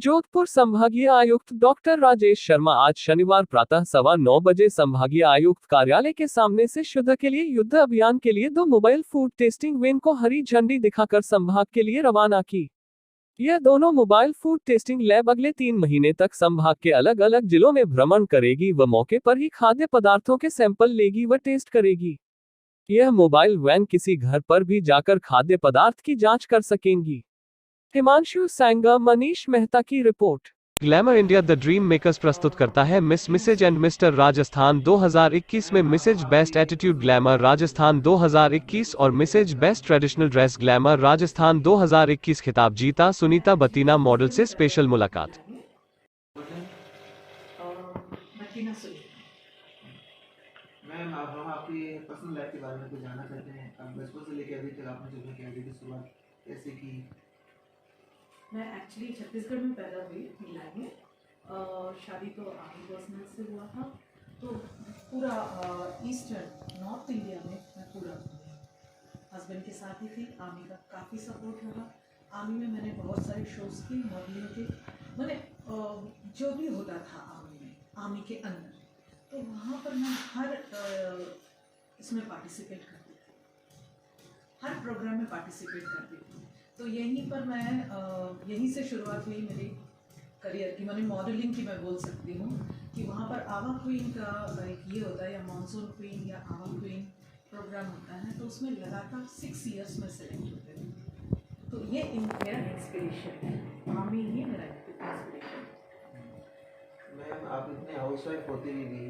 जोधपुर संभागीय आयुक्त डॉक्टर राजेश शर्मा आज शनिवार प्रातः 9:15 बजे संभागीय आयुक्त कार्यालय के सामने से शुद्ध के लिए युद्ध अभियान के लिए 2 मोबाइल फूड टेस्टिंग वैन को हरी झंडी दिखाकर संभाग के लिए रवाना की। यह दोनों मोबाइल फूड टेस्टिंग लैब अगले 3 महीने तक संभाग के अलग अलग जिलों में भ्रमण करेगी व मौके पर ही खाद्य पदार्थों के सैंपल लेगी व टेस्ट करेगी। यह मोबाइल वैन किसी घर पर भी जाकर खाद्य पदार्थ की जांच कर सकेंगी। हिमांशु सैंगा, मनीष मेहता की report. Glamour India the dream makers प्रस्तुत करता है Miss Mrs and Mister Rajasthan 2021 में Mrs best attitude glamour Rajasthan 2021 और Mrs best traditional dress glamour Rajasthan 2021 खिताब जीता सुनीता बतीना मॉडल से स्पेशल मुलाकात। मैम, अब हम आपकी पर्सनल लाइफ के बारे में कुछ जानना चाहते हैं। अब बचपन से लेकर अभी तक आपने जो भी कैरियर की शुरुआत कैसे की? मैं एक्चुअली छत्तीसगढ़ में पैदा हुई भिलाई में। शादी तो आर्मी पर्सनल से हुआ था। तो पूरा ईस्टर्न नॉर्थ इंडिया में मैं पूरा हस्बैंड के साथ ही थी। आर्मी का काफ़ी सपोर्ट रहा। आर्मी में मैंने बहुत सारे शोज़ की, मॉडलिंग की, मैंने जो भी होता था आर्मी में, आर्मी के अंदर, तो वहाँ पर मैं हर इसमें पार्टिसिपेट करती थी, हर प्रोग्राम में पार्टिसिपेट करती थी। तो यहीं पर मैं यहीं से शुरुआत हुई मेरी करियर की, मैंने मॉडलिंग की मैं बोल सकती हूँ कि वहाँ पर आवा क्वीन का एक ये होता है, या मानसून क्वीन या आवा क्वीन प्रोग्राम होता है, तो उसमें लगातार 6 इयर्स में सेलेक्ट होते हैं। तो ये मेरा इंस्पिरेशन है, आर्मी ही मेरा इंस्पिरेशन। मैम, आप इतने हाउस वाइफ होते हुए भी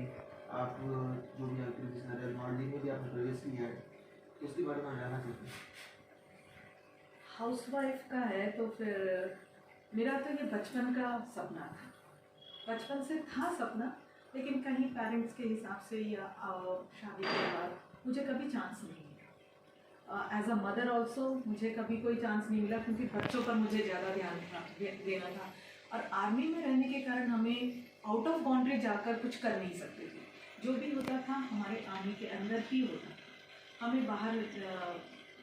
आप जो भी एक्टिविटीज मॉडलिंग में भी आपने प्रवेश किया है, तो उसके बारे में जानना चाहते हैं। हाउसवाइफ का है तो फिर मेरा तो ये बचपन का सपना था, बचपन से था सपना, लेकिन कहीं पेरेंट्स के हिसाब से या शादी के बाद मुझे कभी चांस नहीं मिला। एज अ मदर ऑल्सो मुझे कभी कोई चांस नहीं मिला, क्योंकि बच्चों पर मुझे ज़्यादा ध्यान देना था। और आर्मी में रहने के कारण हमें आउट ऑफ बाउंड्री जाकर कुछ कर नहीं सकते थे। जो भी होता था हमारे आर्मी के अंदर ही होता था, हमें बाहर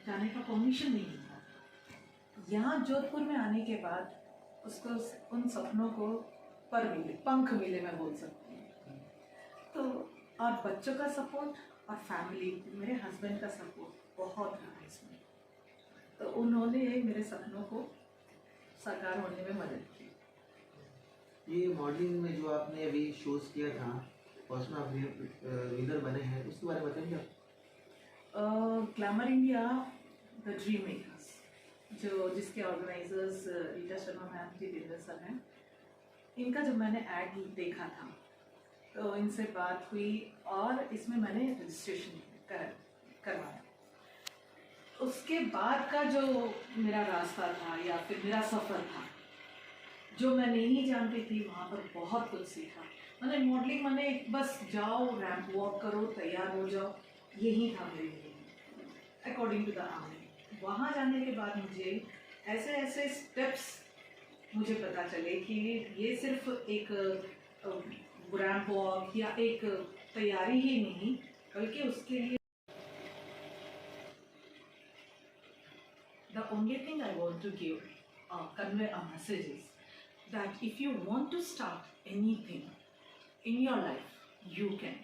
जाने का परमिशन नहीं मिलता। यहाँ जोधपुर में आने के बाद उसको उन सपनों को पर मिले, पंख मिले, मैं बोल सकती हूँ। तो और बच्चों का सपोर्ट और फैमिली, मेरे हस्बैंड का सपोर्ट बहुत रहा इसमें, तो उन्होंने मेरे सपनों को साकार होने में मदद की। ये मॉडलिंग में जो आपने अभी शोज किया था और उसमें आप विनर बने हैं, उसके बारे में बताइए आप। Glamour India the dream makers, जिसके organisers Rita Sharma ma'am, Jitendra sir हैं, इनका जब मैंने ऐड देखा था तो इनसे बात हुई और इसमें मैंने रजिस्ट्रेशन करवाया। उसके बाद का जो मेरा रास्ता था या फिर मेरा सफ़र था, जो मैं नहीं जानती थी, वहाँ पर बहुत कुछ सीखा। मैंने मॉडलिंग मैंने बस जाओ, रैंप वॉक करो, तैयार हो जाओ, यही था मेरे लिए अकॉर्डिंग टू द आर्मी। वहाँ जाने के बाद मुझे ऐसे ऐसे स्टेप्स मुझे पता चले कि ये सिर्फ एक रैंप वॉक या एक तैयारी ही नहीं, बल्कि उसके लिए the only thing I want to give, convey a message is that if you want to start anything in your life, you can.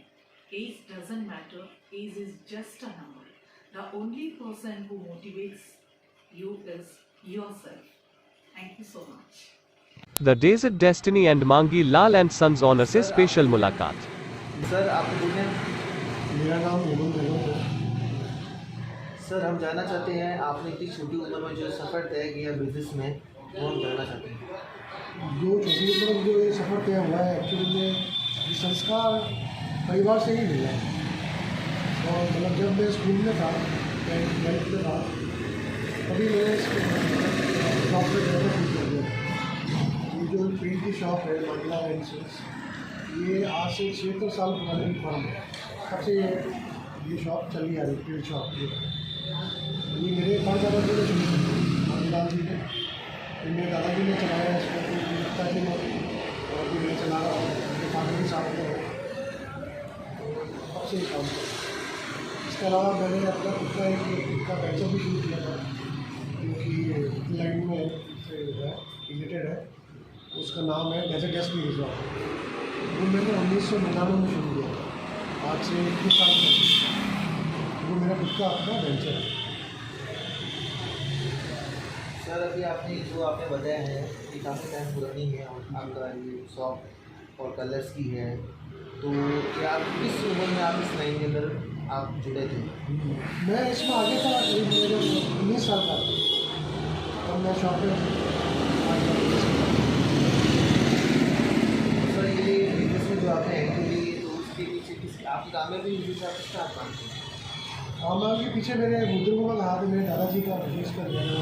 Age doesn't matter, age is just a number. The only person who motivates you is yourself. Thank you so much. The Desert Destiny and Mangi Lal and Sons Honor से special मुलाकात। Sir, आपको बोले। मेरा नाम मोहन बेगम है। Sir, हम जानना चाहते हैं आपने इतनी छोटी उम्र में जो सफ़र तय किया बिजनेस में, वो हम जानना चाहते हैं। जो छोटी उम्र में जो ये सफ़र तय हुआ है, एक्चुअली में ये संस्कार परिवार से ही मिला है। और मतलब जब मैं स्कूल में था, 9th में था, तभी मैंने शॉप पर जाना शुरू कर दिया। ये जो पेंट की शॉप है मंडला एंड सन्स, ये आज से 76 साल पुरानी फर्म है। तब से ये शॉप चली आ रही, पेंट शॉप। ये मेरे दादा जी ने शुरू की, मानीलाल जी ने, फिर मेरे दादाजी ने चलाया इसको, लगता कि और भी मैं चला रहा हूँ, मेरे फादर के साथ में तब से ही काम। इसके अलावा मैंने अपना खुद का एक वेंचर भी शुरू किया था, जो कि लाइन में से है, रिलेटेड है। उसका नाम है डेजर्ट डेस्टी रिजॉर्ट। वो मैंने 1999 में शुरू किया था, आज से 21 साल पहले। वो मेरा खुद का अपना वेंचर है। सर अभी आपने जो आपने बताया है कि काफ़ी टाइम पुरानी है और आपका ये शॉप और कलर्स की है, तो क्या आप किस उम्र में आप इस लाइन के अंदर आप जुड़े थे? मैं इसमें आगे था, करीब मेरे 19 साल का था तब मैं शॉप पे सर ये बिजनेस में जो आपने एंट्री ली तो उसके पीछे किस आपकी कामयाबी हुई थी, आप किसका काम किया? कामयाबी के पीछे मेरे बुजुर्गों का हाथ है, मेरे दादाजी का बिजनेस कर रहे हैं।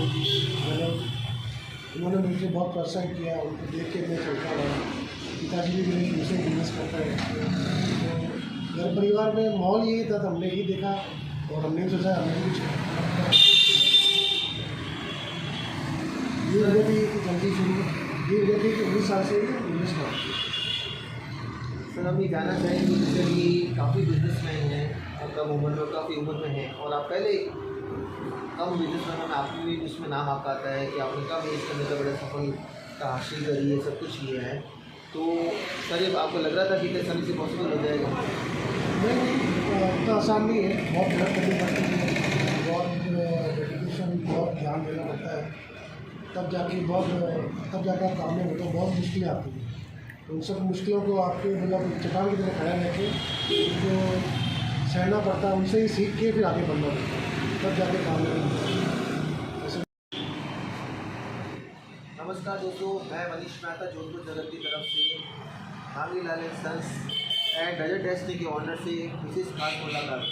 उन्होंने मुझे बहुत प्रोत्साहित किया, उनको देख के मैं चलता रहा। पिताजी भी मेरे दूसरे बिजनेस करते हैं। तो घर परिवार में माहौल यही था, तो हमने यही देखा और हमने सोचा हमें कुछ ये वजह थी कि जल्दी शुरू, ये वजह थी कि 19 साल से ही बिजनेस कर। सर हम ये जानना चाहेंगे कि सर ये काफ़ी बिजनेसमैन हैं और कम उम्र में काफ़ी उम्र में हैं और आप पहले कम बिजनेसमैन में आपकी भी उसमें नाम आपका आता है कि आपने कम एज के अंदर बड़ा सफलता हासिल करी है, सब कुछ किया है। तो सर ये आपको लग रहा था कि किस समय से पॉसिबल हो जाएगा? नहीं, इतना आसान नहीं है, बहुत मेहनत करनी पड़ती है, बहुत डेडिकेशन, बहुत ध्यान देना पड़ता है, तब जाके आप कामयाब होते हो। बहुत मुश्किलें आती हैं, तो उन सब मुश्किलों को आपके मतलब चट्टान की तरह खड़ा रह के उनको सहना पड़ता है, उनसे ही सीख के फिर आगे बढ़ना पड़ता है, तब जाके कामयाब होता है। नमस्कार दोस्तों, मैं मनीष मेहता जोधपुर जगत की तरफ से मांगली लाल एंड सन्स एंड डेजर्ट डेस्टी के ऑनर से विशेष खास मुलाकात।